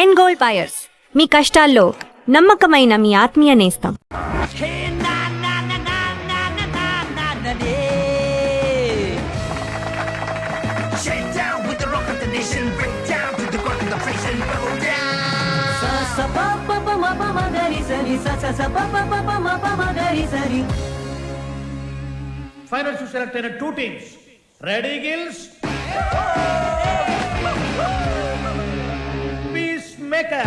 End gold buyers, మీ కష్టాల్లో నమ్మకమైన మీ ఆత్మీయ నేస్తం. Finals to select 2 teams. Ready, Gills? Peacemaker.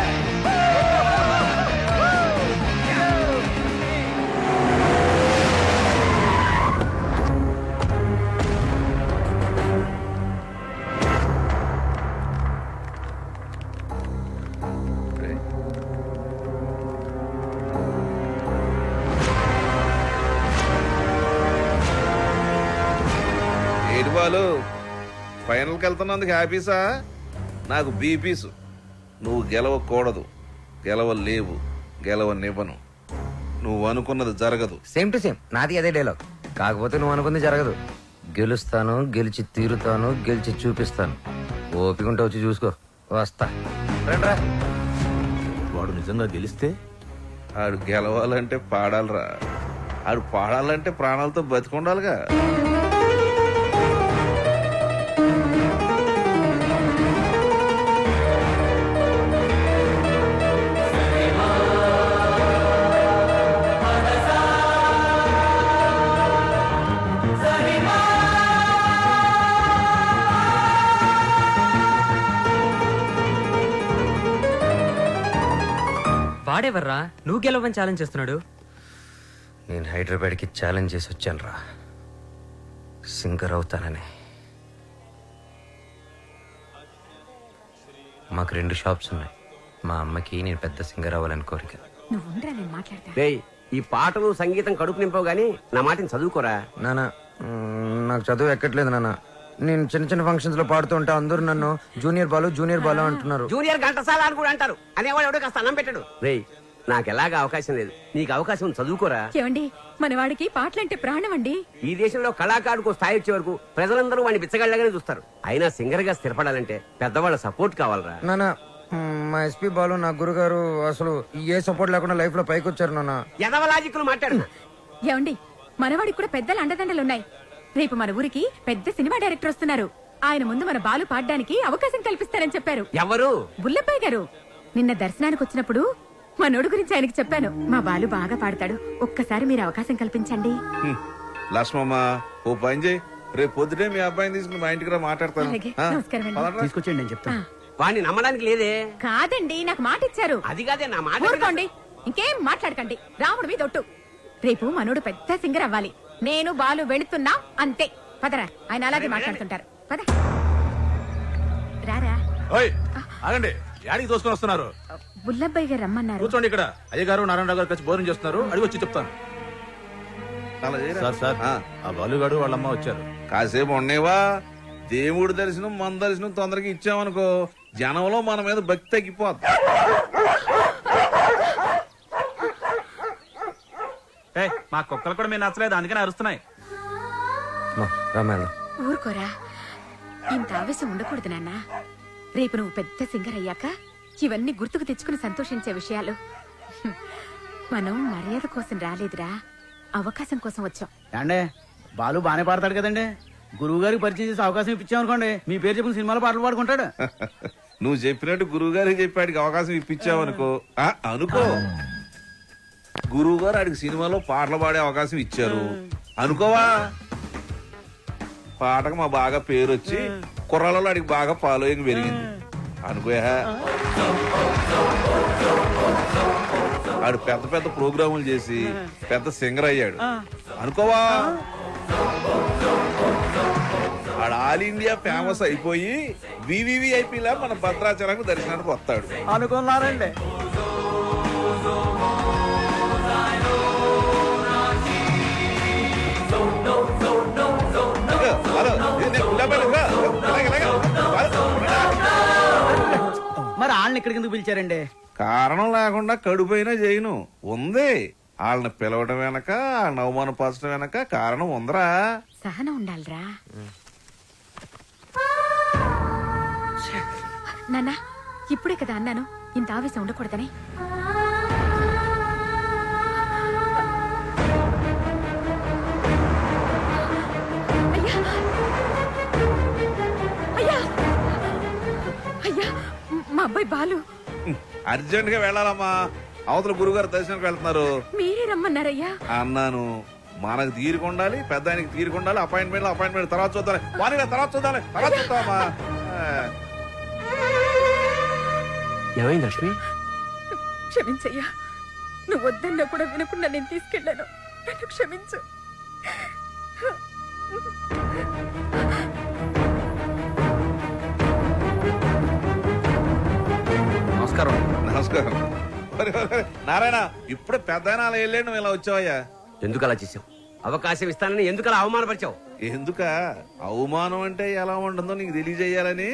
వాళ్ళు ఫైనల్కి వెళ్తున్నందుకు హ్యాపీసా? నాకు బీపీసు. నువ్వు గెలవకూడదు, గెలవలేవు, గెలవనివ్వను. నువ్వు అనుకున్నది జరగదు. సేమ్ టు సేమ్ నాది అదే డైలాగ్. కాకపోతే నువ్వు అనుకుంది జరగదు. గెలుస్తాను, గెలిచి తీరుతాను, గెలిచి చూపిస్తాను. ఓపిక ఉంటే వచ్చి చూసుకో. వస్తా. రండ్రా. వాడు నిజంగా గెలిస్తే ఆడు గెలవాలంటే పాడాలరా. ఆడు పాడాలంటే ప్రాణాలతో బతికుండాలిగా. వాడేవర్రా నువ్వు గెలవని ఛాలెంజ్ చేస్తున్నాడు? నేను హైదరాబాద్కి ఛాలెంజ్ చేసి వచ్చాను రా, సింగర్ అవుతానని. మాకు 2 షాప్స్ ఉన్నాయి. మా అమ్మకి నేను పెద్ద సింగర్ అవ్వాలని కోరిక. రేయ్, ఈ పాటలు సంగీతం కడుపు నింపవు గానీ నా మాటని చదువుకోరా. నానా, నాకు చదువు ఎక్కట్లేదు నాన్న. నేను చిన్న చిన్న ఫంక్షన్స్ లో పాడుతూ ఉంటే అందరూ నన్ను జూనియర్ బాలు అంటున్నారు. జూనియర్ ఘంటసాల అని కూడా అంటారు. అనేవాడు ఎవడో కాస్త అన్నం పెట్టాడు. రేయ్, నాకు ఎలాగా అవకాశం లేదు, నీకు అవకాశం చదువుకోరా. ఏమండి, మనవాడికి పాటలంటే ప్రాణం అండి. ఈ దేశంలో కళాకారుకు స్థాయి వచ్చే వరకు ప్రజలందరూ వాడిని బిచ్చగాళ్ళగానే చూస్తారు. అయినా సింగర్ గా స్థిరపడాలంటే పెద్దవాళ్ళ సపోర్ట్ కావాలరా. నానా, మా ఎస్పీ బాలు నా గురుగారు అసలు ఏ సపోర్ట్ లేకుండా లైఫ్ లో పైకి వచ్చారు నాన్న. ఎదవలాజిక్లు మాట్లాడు. ఏమండి, మనవాడికి కూడా పెద్దల అండదండలున్నాయి. రేపు మన ఊరికి పెద్ద సినిమా డైరెక్టర్ వస్తున్నారు. ఆయన ముందు మన బాలు పాడడానికి అవకాశం కల్పిస్తారని చెప్పారు. ఎవరు? బుల్లప్పయ్య గారు. నిన్న దర్శనానికి వచ్చినప్పుడు మనోడు గురించి ఆయనకి చెప్పాను. మా బాలు బాగా పాడతాడు, ఒక్కసారి మీరు అవకాశం కల్పించండి. లక్ష్మమ్మ, ఓ పని చేయి, రేపు పొద్దుటే మీ అబ్బాయిని తీసుకుని మా ఇంటికి రా, మాట్లాడతాను. అలాగే, నమస్కారం అండి. తీసుకొచ్చేయండి నేను చెప్తాను. వాడిని నమ్మడానికి లేదే. కాదండి, నాకు మాట ఇచ్చారు. అది కాదే నా మాట. ఊరుకోండి, ఇంకేం మాట్లాడకండి. రాముడు మీద ఒట్టు. రేపు మనోడు పెద్ద సింగర్ అవ్వాలి. నేను బాలు వెళుతున్నా అంతే. పదరా, ఆయన అలాగే మాట్లాడుతుంటారు. పద రారా. ఆగండి, యాడికి తోసుకొని వస్తున్నారు? బుల్లబ్బాయి గారు రమ్మన్నారు. కూర్చోండి ఇక్కడ. అయ్యగారు నారాయణరావు గారు కలిసి భోజనం చేస్తున్నారు, అడిగి వచ్చి చెప్తాను. అలా చేయరా? సార్ సార్, ఆ బాలుగాడు వాళ్ళమ్మ వచ్చారు. కాసేపు ఉండేవా? దేవుడి దర్శనం మన దర్శనం తొందరగా ఇచ్చామనుకో, జనంలో మన మీద భక్తి తగ్గిపోద్ది. మా కుక్కలు కూడా మీరు నచ్చలేదు, అందుకని అరుస్తున్నాయి. ఊరుకోరా, ఇంత ఆవేశం ఉండకూడదు నాన్న. రేపు నువ్వు పెద్ద సింగర్ అయ్యాక ఇవన్నీ గుర్తుకు తెచ్చుకుని సంతోషించే విషయాలు. మనం మర్యాద కోసం రాలేదురా, అవకాశం కోసం వచ్చాం. అంటే బాలు బానే పాడతాడు కదండి. గురువు గారికి పరిచయం చేసి అవకాశం ఇప్పించామనుకోండి, మీ పేరు చెప్పిన సినిమాలో పాటలు పాడుకుంటాడు. నువ్వు చెప్పినట్టు గురువు గారికి చెప్పాడికి అవకాశం ఇప్పించావనుకో, అనుకో గురువు గారు ఆడికి సినిమాలో పాటలు పాడే అవకాశం ఇచ్చారు అనుకోవా, పాటకు మా బాగా పేరు వచ్చి కుర్రాలలో ఆడికి బాగా ఫాలోయింగ్ పెరిగింది అనుకోయా. ఆడు పెద్ద పెద్ద ప్రోగ్రాములు చేసి పెద్ద సింగర్ అయ్యాడు అనుకోవా. ఆడు ఆల్ ఇండియా ఫేమస్ అయిపోయి వివివిఐపీలా మన భద్రాచలంకు దర్శనానికి వస్తాడు అనుకున్నారండి. మరి వాళ్ళని ఇక్కడికి ఎందుకు పిలిచారండి? కారణం లేకుండా కడుపైనా చేయను ఉంది. వాళ్ళని పిలవడం వెనక, వాళ్ళని అవమానపరచడం వెనక కారణం ఉందరా. సహనం ఉండాలిరా నాన్న. ఇప్పుడే కదా అన్నాను ఇంత ఆవేశం ఉండకూడదని. అయ్యా! అయ్యా! అయ్యా! మా అబ్బాయి బాలు అర్జెంట్ గా వెళ్ళాలమ్మా, అవతల గురుగారు దర్శనానికి వెళ్తున్నారు. మీరే రమ్మన్నారయ్యా. అన్నాను, మనకు తీరుకుండాలి, పెద్ద ఆయనకి తీరుకుండాలి. అపాయింట్మెంట్ తర్వాత చూద్దాం, తర్వాత చూద్దామా. ఏమైంది లక్ష్మి? క్షమించయ్యా, నువ్వు వద్దన్నా కూడా వినకుండా నేను తీసుకెళ్ళాను. నన్ను క్షమించు. నమస్కారం. నమస్కారం. నారాయణ, ఇప్పుడు పెద్ద ఆయన అలా వెళ్ళాడు, నువ్వు ఇలా వచ్చావయ్యా? ఎందుకు అలా చేసావు? అవకాశం ఇస్తానని ఎందుకు అలా అవమానపరిచావు? ఎందుక అవమానం అంటే ఎలా ఉంటుందో నీకు తెలియజేయాలని.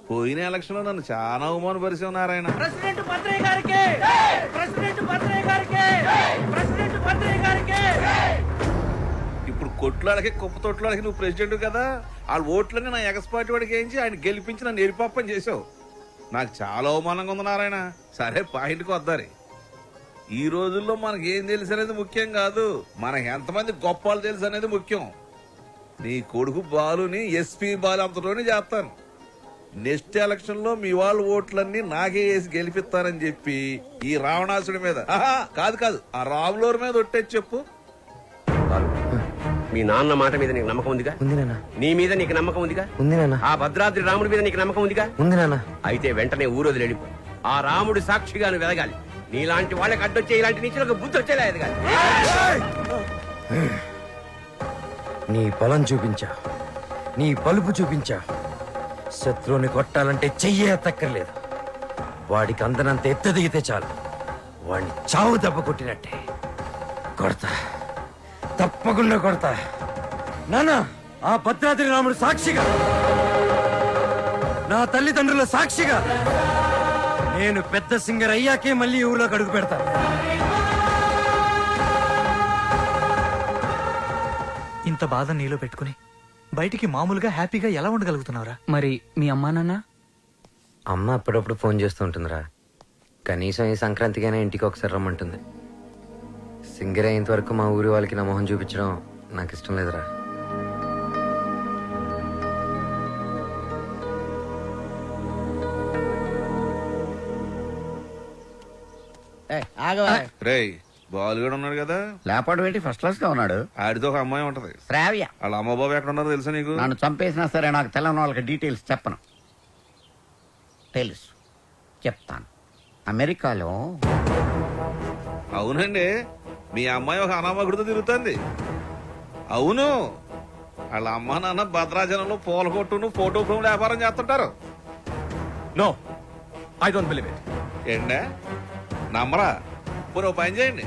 పోయిన ఎలక్షన్ లో నన్ను చాలా అవమానపరిచావు నారాయణ. ఇప్పుడు కొట్లాడకి కుప్ప తొట్లాడకి నువ్వు ప్రెసిడెంట్ కదా, వాళ్ళ ఓట్లన్నీ నా ఎగస్పాటి వాడికి వేయించి ఆయన గెలిపించి నన్ను ఎరిపాపని చేసావు. నాకు చాలా అవమానంగా ఉంది నారాయణ. సరే, పాయింట్కి వద్దారి. ఈ రోజుల్లో మనకి ఏం తెలుసు అనేది ముఖ్యం కాదు, మనకి ఎంతమంది గొప్పలు తెలుసు అనేది ముఖ్యం. నీ కొడుకు బాలుని ఎస్పీ బాలు అంతలోనే చేస్తాను. నెక్స్ట్ ఎలక్షన్ లో మీ వాళ్ళ ఓట్లన్నీ నాకే వేసి గెలిపిస్తానని చెప్పి ఈ రావణాసుడి మీద, కాదు ఆ రాములోరి మీద ఒట్టేసి చెప్పు. మీ నాన్న మాట మీద నీకు నమ్మకం ఉందిగా? ఉంది నాన్న. నీ మీద నీకు నమ్మకం ఉందిగా? ఉంది నాన్న. ఆ భద్రాద్రి రాముడి మీద నీకు నమ్మకం ఉందిగా? ఉంది నాన్న. అయితే వెంటనే ఊరోజు వెళ్ళిపో. ఆ రాముడి సాక్షిగా నువ్వు వెలగాలి. నీలాంటి వాళ్ళకి అడ్డొచ్చే ఇలాంటి నీచులకు బుద్ధి వచ్చేలా ఎదగాలి. నీ బలం చూపించా, నీ పలుపు చూపించా. శత్రువుని కొట్టాలంటే చెయ్యే తక్కర్లేదు. వాడికి అందనంత ఎత్తు దిగితే చాలు, వాడిని చావు దెబ్బ కొట్టినట్టే కొడతా, తప్పకుండా కొడతా. నాన్న, ఆ భద్రాద్రి రాముడు సాక్షిగా, నా తల్లిదండ్రుల సాక్షిగా, నేను పెద్ద సింగర్ అయ్యాకే మళ్ళీ ఊర్లోకి అడుగు పెడతా. ఇంత బాధ నీలో పెట్టుకుని బయటికి మామూలుగా హ్యాపీగా ఎలా ఉండగలుగుతున్నావురా? మరి మీ అమ్మా నాన్న? అమ్మ అప్పుడప్పుడు ఫోన్ చేస్తూ ఉంటుందిరా. కనీసం ఈ సంక్రాంతికైనా ఇంటికి ఒకసారి రమ్మంటుంది. సింగర్ అయ్యేంత వరకు మా ఊరి వాళ్ళకి నా మొహం చూపించడం నాకు ఇష్టం లేదురా. రేయ్, బాలు కూడా ఉన్నాడు కదా, లేపాడు ఏంటి ఫస్ట్ క్లాస్ గా ఉన్నాడు. ఆడితో ఒక అమ్మాయి ఉంటది. శ్రావ్య వాళ్ళ అమ్మ బాబు ఎక్కడ ఉన్నారో తెలుసా నీకు? నన్ను చంపేసినా సరే నాకు తెల్లని వాళ్ళకి డీటెయిల్స్ చెప్పను. తెలుసు, చెప్తాను. అమెరికాలో అవునండి, మీ అమ్మాయి ఒక అనామకుడితో తిరుగుతుంది. అవును, వాళ్ళ అమ్మ నాన్న భద్రాచలంలో పూల కొట్టును ఫోటో ఫ్రేమ్ వ్యాపారం చేస్తుంటారు. No, I don't believe it. ఏంటే నమ్మరా? పోనీ ఓ పని చేయండి,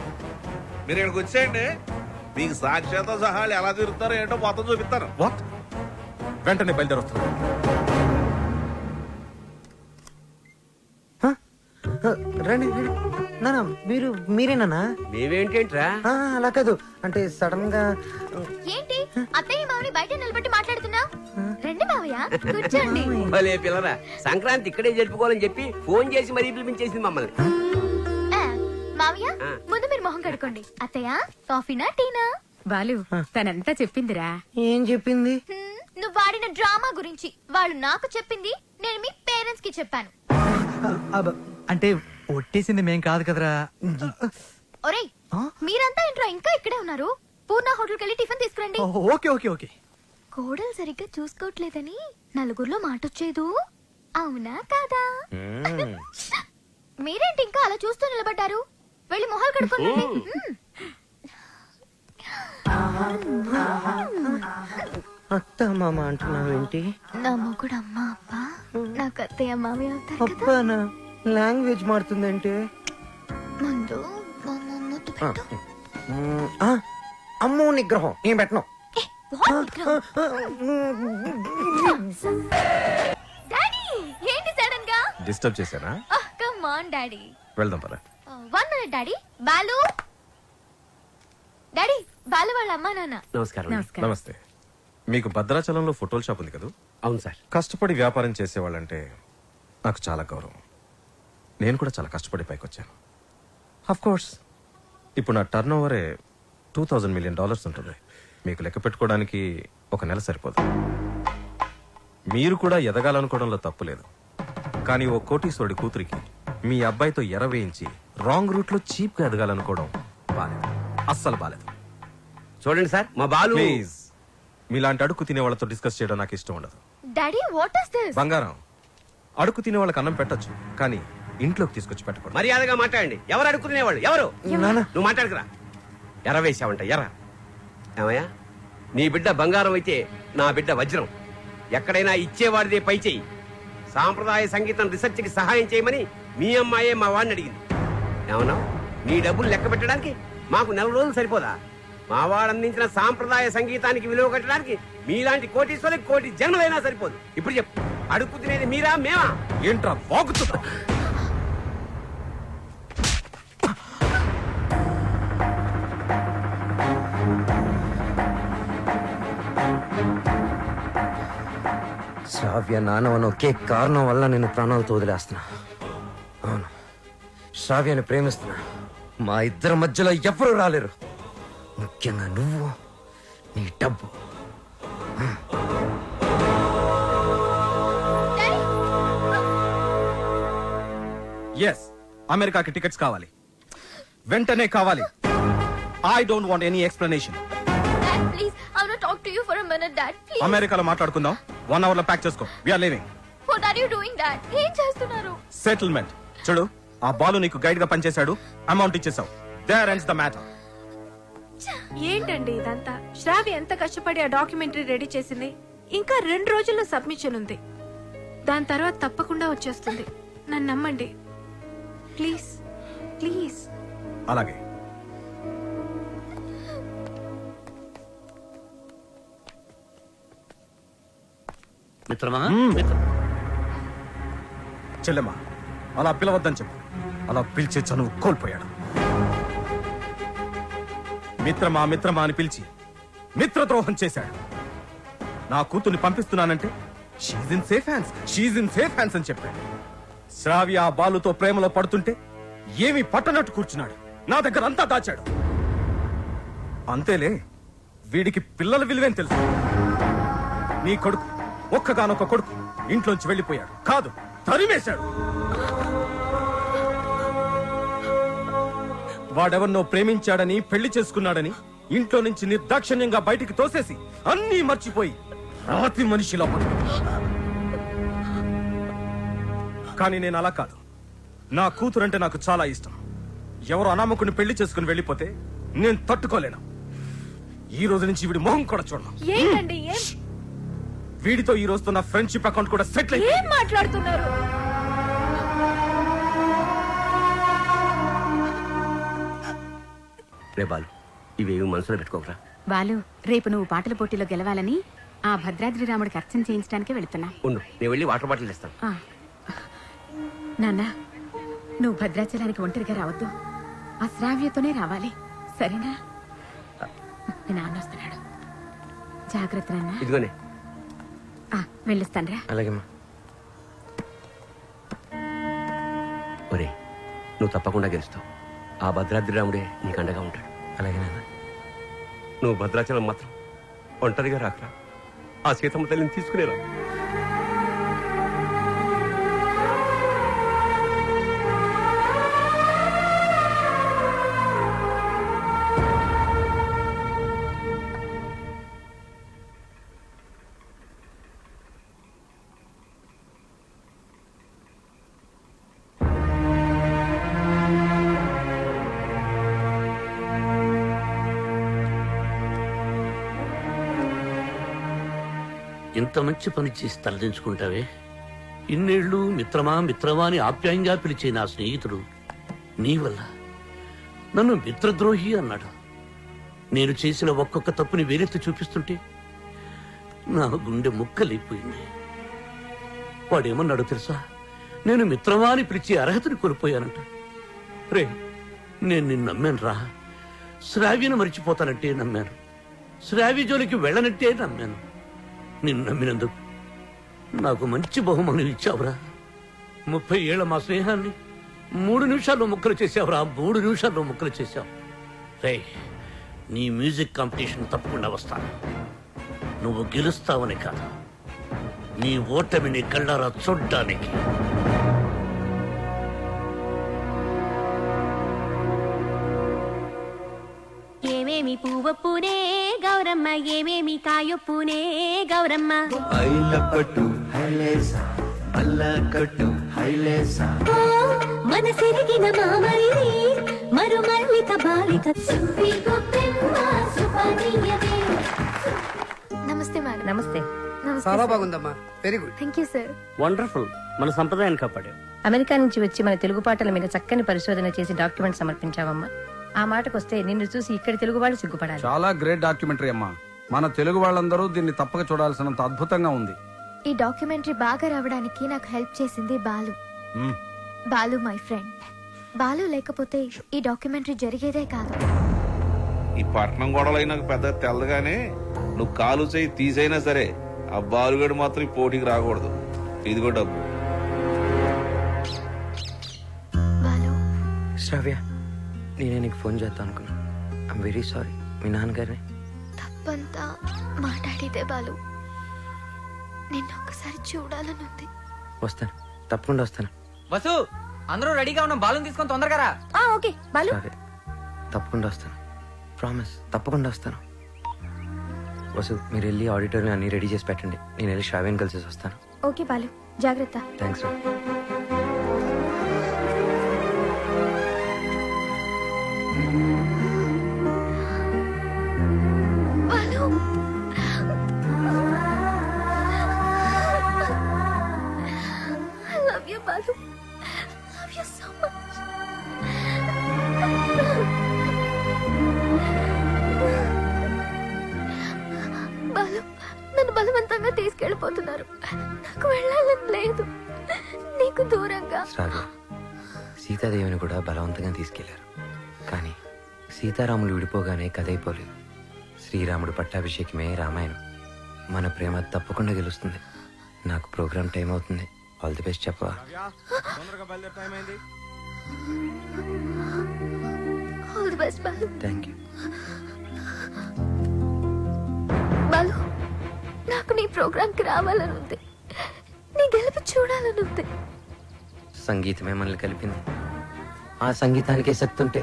మీరు ఇక్కడికి వచ్చేయండి, మీకు సాక్ష్యాలతో సహా వాళ్ళు ఎలా తిరుగుతారో ఏంటో మొత్తం చూపిస్తాను. వాట్? వెంటనే బయలుదేరొస్తాను. రండి రండి. నానా, మీరేనా? మేమేంటేంట్రా? అలా కాదు, అంటే సడన్ గా. ఏంటి అత్తయ్య మామని బయట నిలబెట్టి మాట్లాడుతున్నావు? రండి మావయ్య, కూర్చోండి. భలే పిల్లరా, సంక్రాంతి ఇక్కడే జరుపుకోవాలని చెప్పి ఫోన్ చేసి మరీ పిలిపించేసింది మమ్మల్ని. మావయ్య, ముందు మీరు మొహం కడుకోండి. అత్తయ్య, కాఫీనా టీనా? బాలు తనంతా చెప్పిందిరా. ఏం చెప్పింది? నువ్వు వాడిన డ్రామా గురించి. వాళ్ళు నాకు చెప్పింది, నేను మీ పేరెంట్స్ కి చెప్పాను. అంటే ఒట్టేసింది మేం కాదు కదరా. ఒరేయ్, మీరంతా ఏంట్రా ఇంకా ఇక్కడే ఉన్నారు? పూర్ణ హోటల్కి వెళ్ళి టిఫిన్ తీసుకురండి. Okay okay okay. కోడలు సరిగ్గా చూసుకోవట్లేదని నలుగురిలో మాటొచ్చేదు, అవునా కాదా? మీరేంటి ఇంకా అలా చూస్తూ నిలబడ్డారు? వెళ్ళి మొహాలు కడుక్కోండి. అత్త మామ అంటున్నావేంటి? నా మొగుడు అమ్మ అప్ప, నాకు అత్తయ్య మామయ్య అవుతారు కదా. అబ్బానా లాంగ్వేజ్ మారుతుందంటే? ముందు మా ముద్దు పెట్టు. అమ్మో నిగ్రహం నేను పెట్టను. డాడీ, ఏంటి సడన్ గా? డిస్టర్బ్ చేశానా? Come on daddy. వెళ్దాం పద. 1 minute daddy. Balu daddy, Balu వాళ్ళ అమ్మా నాన్న. నమస్కారం. నమస్కారం. నమస్తే. మీకు భద్రాచలంలో ఫోటోల షాప్ ఉంది కదా? అవును సార్. కష్టపడి వ్యాపారం చేసేవాళ్ళంటే నాకు చాలా గౌరవం. నేను కూడా చాలా కష్టపడి పైకి వచ్చాను. ఆఫ్ కోర్స్ ఇప్పుడు నా టర్న్ ఓవరే $2,000 మిలియన్ ఉంటుంది. మీకు లెక్క పెట్టుకోవడానికి ఒక నెల సరిపోదు. మీరు కూడా ఎదగాలనుకోవడంలో తప్పు లేదు. కానీ ఓ కోటీశ్వరుడి కూతురికి మీ అబ్బాయితో ఎర వేయించి రాంగ్ రూట్ లో చీప్ గా ఎదగాలనుకోవడం బాలేదు, అస్సలు బాలేదు. చూడండి సార్, మా బాలు ప్లీజ్, మీలాంటి అడుగు తినే వాళ్ళతో డిస్కస్ చేయడం నాకు ఇష్టం ఉండదు. Daddy what is this? బంగారం, అడుగు తినే వాళ్ళకి అన్నం పెట్టొచ్చు, కానీ ఇంట్లోకి తీసుకొచ్చి పెట్టకూడదు. మర్యాదగా మాట్లాడండి. ఎవరు అడుక్కునేవాళ్ళు? ఎవరు? నువ్వు మాట్లాడుకురా. ఎర్ర వేసావంట, ఎర్ర. ఏమయ్యా, నీ బిడ్డ బంగారం అయితే నా బిడ్డ వజ్రం. ఎక్కడైనా ఇచ్చేవాడిదే పై చెయ్యి. సాంప్రదాయ సంగీతం రీసెర్చ్ కి సహాయం చేయమని మీ అమ్మాయే మా వాడిని అడిగింది. ఏమన్నా, నీ డబ్బులు లెక్క పెట్టడానికి మాకు 4 రోజులు సరిపోదా? మా వాడు అందించిన సాంప్రదాయ సంగీతానికి విలువ కట్టడానికి మీలాంటి కోటీశ్వరులకు కోటి జన్మలైనా సరిపోదు. ఇప్పుడు చెప్పు, అడుక్కు తినేది మీరా మేమా? ఏంట్రా వాగుతున్నా? శ్రావ్య నానవన ఒకే కారణం వల్ల నేను ప్రాణాలతో వదిలేస్తున్నా. అవును, శ్రావ్యాన్ని ప్రేమిస్తున్నా. మా ఇద్దరి మధ్యలో ఎవ్వరూ రాలేరు, ముఖ్యంగా నువ్వు, నీ డబ్బు. ఎస్, అమెరికాకి టికెట్స్ కావాలి, వెంటనే కావాలి. I don't want any explanation. Dad please, I want to talk to you for a minute dad please. అమెరికాలో మాట్లాడుకుందాం. 1 అవర్ లో ప్యాక్ చేసుకో. We are leaving. What are you doing dad? ఏం చేస్తున్నారు? సెటిల్మెంట్. చూడు, ఆ బాలు నీకు గైడ్ గా పనిచేశాడు, అమౌంట్ ఇచ్చేసావు. There ends the matter. ఏంటండి ఇదంతా? శ్రావ్య ఎంత కష్టపడి ఆ డాక్యుమెంటరీ రెడీ చేసింది. ఇంకా 2 రోజుల్లో సబ్మిషన్ ఉంది. దాని తర్వాత తప్పకుండా వచ్చేస్తుంది. నన్ను నమ్మండి ప్లీజ్, ప్లీజ్. అలాగే. మిత్రమా, చెల్లెమ్మా, అలా పిలవద్దని చెప్పు. అలా పిలిచే చనువు కోల్పోయాడు. మిత్రమా మిత్రమా అని పిలిచి మిత్రద్రోహం చేశాడు. నా కూతుర్ని పంపిస్తున్నానంటే షీజ్ ఇన్ సేఫ్ హ్యాండ్స్ అని చెప్పాడు. శ్రావ్య ఆ బాలుతో ప్రేమలో పడుతుంటే ఏమీ పట్టనట్టు కూర్చున్నాడు. నా దగ్గర అంతా దాచాడు. అంతేలే, వీడికి పిల్లల విలువేం తెలుసు. నీ కొడుకు, ఒక్కగానొక్క కొడుకు ఇంట్లోంచి వెళ్ళిపోయాడు కాదు, తరిమేశాడు. వాడెవరినో ప్రేమించాడని, పెళ్లి చేసుకున్నాడని ఇంట్లో నుంచి నిర్దాక్షిణ్యంగా బయటికి తోసేసి అన్నీ మర్చిపోయి రాతి మనిషిలా పడుతున్నాడు. కానీ నేను అలా కాదు. నా కూతురంటే నాకు చాలా ఇష్టం. ఎవరు అనామకుని పెళ్లి చేసుకుని వెళ్ళిపోతే నేను తట్టుకోలేను. ఈ రోజు నుంచి వీడి మొహం కూడా చూడను. ఏంటండి వీడితో ఈ రోజుతో నా ఫ్రెండ్షిప్ అకౌంట్ కూడా సెటిల్ ఏం అయిపోయింది. మాట్లాడుతున్నారు? రే బాలు, ఇవేమి మనసులో పెట్టుకోకరా. బాలు, రేపు నువ్వు పాటల పోటీలో గెలవాలని ఆ భద్రాద్రి రాముడికి అర్చన చేయించడానికి వెళుతున్నా. ఉండు, నేను వెళ్ళి వాటర్ బాటిల్ ఇస్తాను. నాన్న, నువ్వు భద్రాచలానికి ఒంటరిగా రావద్దు. ఆ శ్రావ్యతోనే రావాలి, సరేనా? మీ నాన్న వస్తున్నాడు, జాగ్రత్త నాన్న. ఇదిగోనే. వెళ్ళిస్తానరా. అలాగేమ్మా. ఒరే, నువ్వు తప్పకుండా గెలుస్తావు. ఆ భద్రాద్రి రాముడే నీకు అండగా ఉంటాడు. అలాగే నాన్న. నువ్వు భద్రాచలం మాత్రం ఒంటరిగా రాకరా. ఆ సీతమ్మ తల్లిని తీసుకునేరా. ఇంత మంచి పని చేసి తలదించుకుంటావే. ఇన్నేళ్లు మిత్రమా మిత్రమా అని ఆప్యాయంగా పిలిచే నా స్నేహితుడు నీ వల్ల నన్ను మిత్రద్రోహి అన్నాడు. నేను చేసిన ఒక్కొక్క తప్పుని వేరెత్తి చూపిస్తుంటే నా గుండె ముక్కలైపోయింది. వాడేమన్నాడో తెలుసా? నేను మిత్రమా అని పిలిచే అర్హతని కోల్పోయానంట. రే, నేను నిన్ను నమ్మాను రా. శ్రావ్యను మరిచిపోతానంటే నమ్మాను, శ్రావ్య జోలికి వెళ్ళనంటే నమ్మాను. నిన్ను నమ్మినందుకు నాకు మంచి బహుమానం ఇచ్చావురా. 30 ఏళ్ల మా స్నేహాన్ని 3 నిమిషాల్లో ముక్కలు చేసావురా, 3 నిమిషాల్లో ముక్కలు చేసావు. రే, నీ మ్యూజిక్ కాంపిటీషన్ తప్పకుండా వస్తాను. నువ్వు గెలుస్తావని కాదు, నీ ఓటమిని కళ్ళారా చూడ్డానికి. ఏమేమి పువ్వొప్పునే గౌరమ్మ, ఏమేమి కాయొప్పునే గౌరమ్మ. మనసెరిగిన మామరిది మరుమల్లిక బాలిక. నమస్తే మేడం. నమస్తే. చాలా బాగుందమ్మా, very good. Thank you sir. Wonderful. మన సంప్రదాయాన్ని కాపాడావు. అమెరికా నుంచి వచ్చి మన తెలుగు పాటల మీద చక్కని పరిశోధన చేసి డాక్యుమెంట్ సమర్పించావమ్మా. ఆ మాటకొస్తే నిన్ను చూసి ఇక్కడ తెలుగు వాళ్ళు సిగ్గుపడాలి. చాలా గ్రేట్ డాక్యుమెంటరీ అమ్మా. మన తెలుగు వాళ్ళందరూ దీన్ని తప్పక చూడాల్సినంత అద్భుతంగా ఉంది. ఈ డాక్యుమెంటరీ బాగా రావడానికి నాకు హెల్ప్ చేసింది బాలు. Balu my friend. బాలు లేకపోతే ఈ డాక్యుమెంటరీ జరిగేదే కాదు. ఈ పట్నం గొడవలు నాకు పెద్దగా తెల్లగానే నువ్వు కాలు చేయి తీసైనా సరే ఆ బాలుగడు మాత్రం ఈ పోటీకి రాకూడదు. ఇదిగో డబ్బు. బాలు, శ్రావ్య, నేనే నీకు ఫోన్ చేద్దాం అనుకున్నా. I'm very sorry. మీ నాన్నగారిని తప్పంతా మాట్లాడితే బాలు. నిన్ను ఒక్కసారి చూడాలనుంది. వస్తాను, తప్పకుండా వస్తాను. వసు, అందరూ రెడీగా ఉన్నాం. బాలుని తీసుకొని తొందరగా రా. ఓకే బాలు. శ్రావ్య, తప్పకుండా వస్తాను. ప్రామిస్, తప్పకుండా వస్తాను. వసు, మీరు వెళ్ళి ఆడిటోరియం అన్ని రెడీ చేసి పెట్టండి. నేను వెళ్ళి శ్రావ్యని కలిసి వస్తాను. ఓకే బాలు, జాగ్రత్త. థ్యాంక్స్ రా. Balu, I love you, Balu. Love you so much. Balu, నన్ను బలవంతంగా తీసుకెళ్ళిపోతున్నారు. నాకు వెళ్ళాలని లేదు. నీకు దూరంగా. శ్రావ్య, సీతాదేవిని కూడా బలవంతంగా తీసుకెళ్లారు. కానీ సీతారాములు విడిపోగానే కథైపోలేదు. శ్రీరాముడు పట్టాభిషేకమే రామాయణం. మన ప్రేమ తప్పకుండా గెలుస్తుంది. నాకు ప్రోగ్రామ్ టైం అవుతుంది. ఆల్ ది బెస్ట్ చెప్పవా? All the best, Balu. Thank you. Balu, నాకు నీ ప్రోగ్రామ్ కి రావాలని ఉంది. నీ గెలుపు చూడాలని ఉంది. సంగీతమే మనల్ని కలిపింది. ఆ సంగీతానికే శక్తి ఉంటే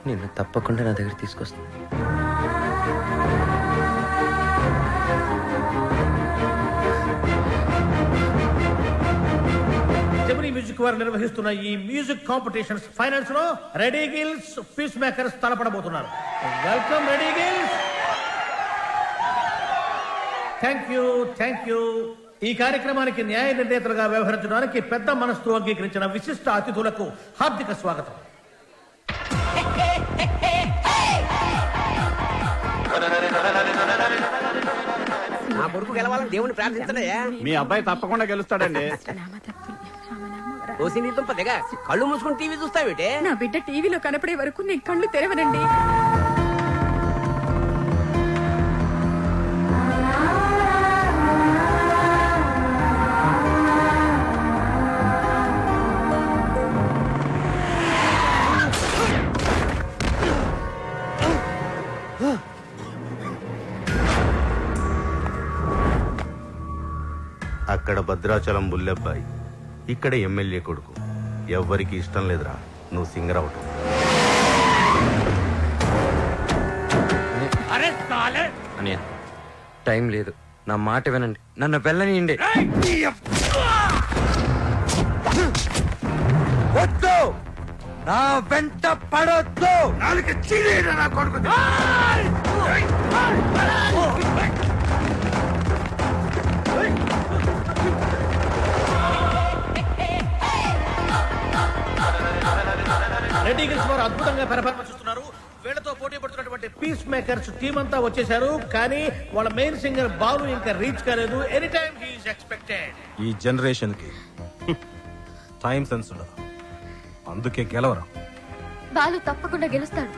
నిన్ను తప్పకుండా నా దగ్గర తీసుకొస్తుంది. జెమినీ మ్యూజిక్ వారు నిర్వహిస్తున్న ఈ మ్యూజిక్ కాంపిటీషన్స్ ఫైనల్స్ లో రెడీ గిల్స్, పీస్ మేకర్స్ తలపడబోతున్నారు. Welcome ready girls. Thank you. ఈ కార్యక్రమానికి న్యాయ నిర్ణేతలుగా వ్యవహరించడానికి పెద్ద మనస్సు అంగీకరించిన విశిష్ట అతిథులకు హార్దిక స్వాగతం. నా కొడుకు గెలవాలని దేవుని ప్రార్థించడయా. మీ అబ్బాయి తప్పకుండా గెలుస్తాడండి. ఓసి నీ దుంప దిగ. కళ్ళు మూసుకుని టీవీ చూస్తావేటే? నా బిడ్డ టీవీలో కనపడే వరకు నేను కళ్ళు తెరవనండి. అక్కడ భద్రాచలం బుల్లెబ్బాయి, ఇక్కడ ఎమ్మెల్యే కొడుకు. ఎవ్వరికి ఇష్టం లేదురా నువ్వు సింగర్ అవటం. అన్నయ్య, టైం లేదు. నా మాట వినండి. నన్ను వెళ్ళనియండి. వద్దు, నా వెంట పడొద్దు. నా కొడుకు. రెడీ గిల్స్ వారు అద్భుతంగా పెర్ఫార్మెన్స్ ఇస్తున్నారు. వీళ్ళతో పోటీ పడుతున్నటువంటి పీస్ మేకర్స్ టీం అంతా వచ్చేసారు. కానీ వాళ్ళ మెయిన్ సింగర్ బాలు ఇంకా రీచ్ కాలేదు. Any time he is expected. ఈ జనరేషన్ కి టైం సెన్స్ ఉండదు, అందుకే గెలవరా. బాలు తప్పకుండా గెలుస్తాడు.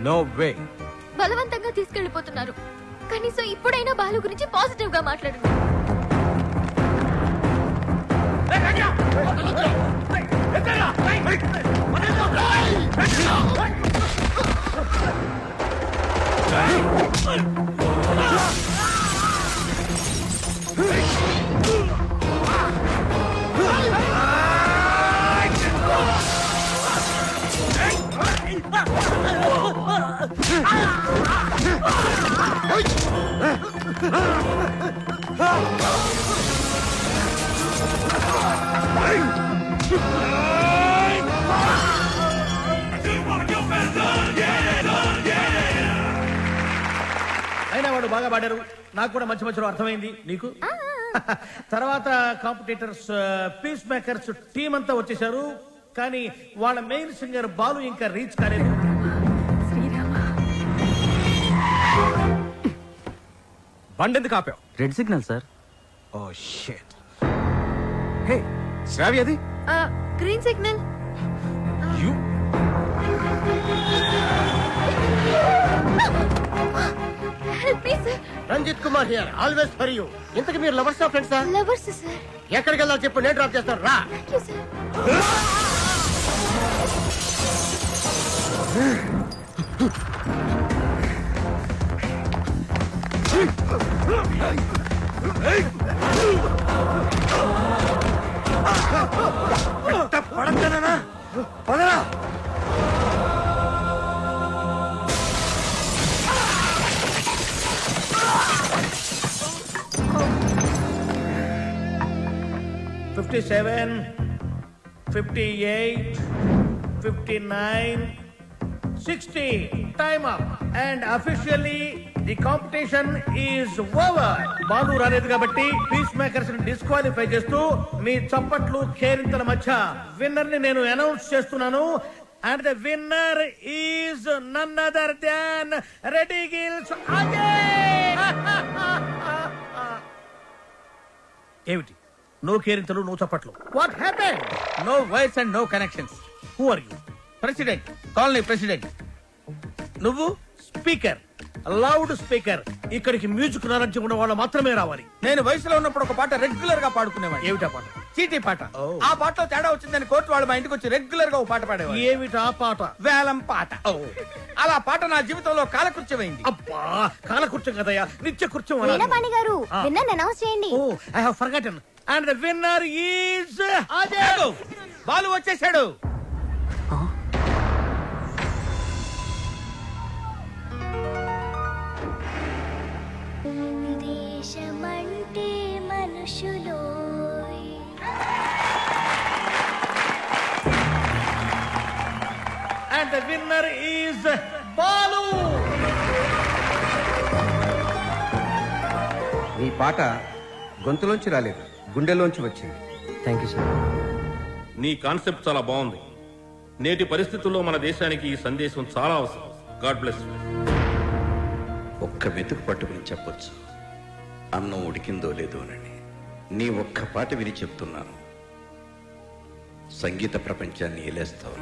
No way. బలవంతంగా తీసుకెళ్లిపోతున్నారు. కనీసం ఇప్పుడైనా బాలు గురించి పాజిటివ్ గా మాట్లాడండి. ఎక్కడా? అయినా వాడు బాగా పాడారు, నాకు కూడా మధ్య మధ్యలో అర్థమైంది. నీకు తర్వాత కాంపిటీటర్స్ పీస్ మేకర్స్ టీం అంతా వచ్చేసారు, కానీ వాళ్ళ మెయిన్ సింగర్ బాలు ఇంకా రీచ్ కాలేదు. బండి ఎందుకు ఆపావు? Red signal sir. Oh shit. Hey Shravya, అది green signal. You Ranjith Kumar here, always for you. ఇంతకు మీరు లవర్స్ ఆ ఫ్రెండ్సా? Lovers sir. ఎక్కడికి వెళ్ళాలో చెప్పు, నేను డ్రాప్ చేస్తాను. రా. Thank you sir. పడతానా? పదరా. $57, $58, $59, $60. Time up. And officially the competition is over. Balu రాలేదు కాబట్టి పీస్ మేకర్స్ ని డిస్క్వాలిఫై చేస్తూ మీ చప్పట్లు కేరింతల మధ్య విన్నర్ ని నేను అనౌన్స్ చేస్తున్నాను. And the winner is none other than Reddy Gills Ajay. ఏమిటి నో కేరింతలు, నో చప్పట్లు? What happened? No voice and no connections. Who are you? President, colony president. నువ్వు స్పీకర్, లౌడ్ స్పీకర్. ఇక్కడికి మ్యూజిక్ నాలెడ్జ్ ఉన్న వాళ్ళు మాత్రమే రావాలి. నేను వయసులో ఉన్నప్పుడు ఒక పాట రెగ్యులర్ గా పాడుకునేవాడు. ఏమిటా పాట? చీటీ పాట. ఆ పాటలో తేడా వచ్చిందని కోర్టు వాళ్ళు మా ఇంటికి వచ్చి రెగ్యులర్ గా ఒక పాట పాడేవాడు. ఏమిటా పాట? వేలం పాట. అలా పాట నా జీవితంలో కాలకృత్యమైంది. అబ్బా, కాలకృత్యం కదయ్యా, నిత్య కృత్యం. వీణాపాణి గారు, విన్నర్ అనౌన్స్ చేయండి. Oh, I have forgotten. And the winner is Ajay. Balu వచ్చేసాడు. దేశమంటే మనుషులో. And the winner is Balu. నీ పాట గొంతులోంచి రాలేదు, గుండెలోంచి వచ్చింది. Thank you sir. నీ కాన్సెప్ట్ చాలా బాగుంది. నేటి పరిస్థితుల్లో మన దేశానికి ఈ సందేశం చాలా అవసరం. God bless you. ఒక్క వెతుకు పట్టుకుని చెప్పొచ్చు అన్నం ఉడికిందో లేదో అని. నీ ఒక్క పాట విని చెప్తున్నాను, సంగీత ప్రపంచాన్ని ఏలేస్తావు.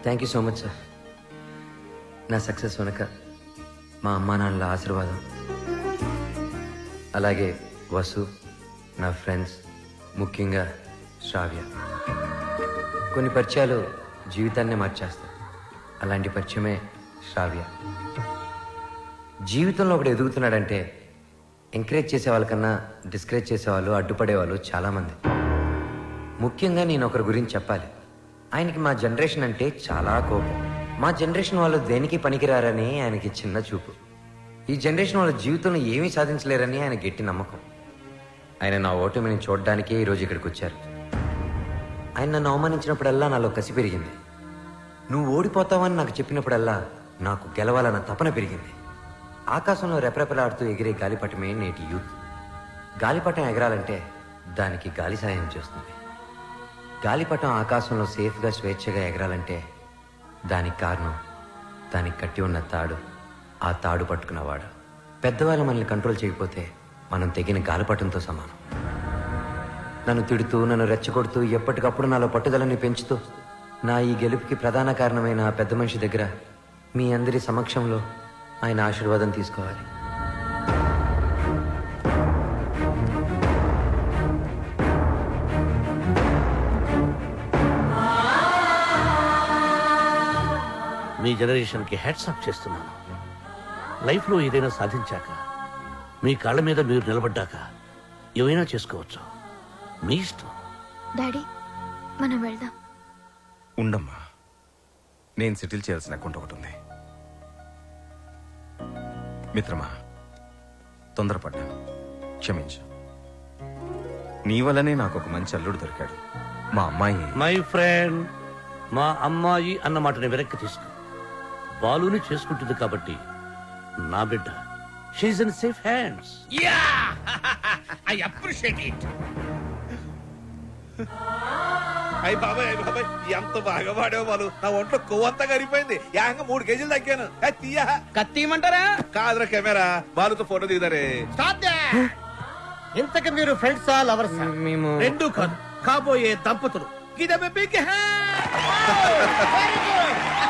Thank you so much sir. నా సక్సెస్ వెనక మా అమ్మా నాన్నల ఆశీర్వాదం, అలాగే వసు, నా ఫ్రెండ్స్, ముఖ్యంగా శ్రావ్య. కొన్ని పరిచయాలు జీవితాన్నే మార్చేస్తాయి. అలాంటి పరిచయమే శ్రావ్య. జీవితంలో ఒకడు ఎదుగుతున్నాడంటే ఎంకరేజ్ చేసే వాళ్ళకన్నా డిస్కరేజ్ చేసేవాళ్ళు, అడ్డుపడేవాళ్ళు చాలామంది. ముఖ్యంగా నేను ఒకరి గురించి చెప్పాలి. ఆయనకి మా జనరేషన్ అంటే చాలా కోపం. మా జనరేషన్ వాళ్ళు దేనికి పనికిరారని ఆయనకి చిన్న చూపు. ఈ జనరేషన్ వాళ్ళ జీవితంలో ఏమీ సాధించలేరని ఆయన గట్టి నమ్మకం. ఆయన నా ఓటమిని చూడడానికే ఈరోజు ఇక్కడికి వచ్చారు. ఆయన నన్ను అవమానించినప్పుడల్లా నాలో కసి పెరిగింది. నువ్వు ఓడిపోతావని నాకు చెప్పినప్పుడల్లా నాకు గెలవాలన్న తపన పెరిగింది. ఆకాశంలో రెపరెపలాడుతూ ఎగిరే గాలిపటమే నేటి యూత్. గాలిపటం ఎగరాలంటే దానికి గాలి సాయం చేస్తుంది. గాలిపటం ఆకాశంలో సేఫ్గా స్వేచ్ఛగా ఎగరాలంటే దానికి కారణం దానికి కట్టి ఉన్న తాడు, ఆ తాడు పట్టుకున్నవాడు. పెద్దవాళ్ళు మనల్ని కంట్రోల్ చేయకపోతే మనం తెగిన గాలిపటంతో సమానం. నన్ను తిడుతూ, నన్ను రెచ్చగొడుతూ, ఎప్పటికప్పుడు నాలో పట్టుదలని పెంచుతూ నా ఈ గెలుపుకి ప్రధాన కారణమైన ఆ పెద్ద మనిషి దగ్గర మీ అందరి సమక్షంలో ఆయన ఆశీర్వాదం తీసుకోవాలి. మీ జనరేషన్కి హ్యాట్స్ ఆఫ్ చేస్తున్నాను. లైఫ్లో ఏదైనా సాధించాక, మీ కాళ్ళ మీద మీరు నిలబడ్డాక ఏమైనా చేసుకోవచ్చు. మీ ఇష్టం. డాడీ, మనం వెళ్దాం. ఉండమ్మా, నేను సెటిల్ చేయాల్సిన అకౌంట్ ఒకటి ఉంది. మిత్రమా, తొందరపడ్డా, క్షమించు. నీ వల్లనే నాకు ఒక మంచి అల్లుడు దొరికాడు. మా అమ్మాయి మై ఫ్రెండ్, మా అమ్మాయి అన్న మాటని వెనక్కి తీసుకో. బాలుని చేసుకుంటుంది కాబట్టి నా బిడ్డ she's in safe hands. I appreciate it. అయ్యి బాబాయ్, అయ్యి బాబాయ్, ఎంత బాగా వాడేవు బాలు. నా ఒంట్లో కొవ్వంతా కరిగిపోయింది. ఏకంగా 3 కేజీలు తగ్గాను. తీయా కత్తియమంటారా? కాదురా కెమెరా, బాలుతో ఫోటో దిగుతారే. ఇంతకు మీరు ఫ్రెండ్సా లవర్సా? మేము రెండు కాదు, కాబోయే దంపతులు. Give them a big hand. Very good.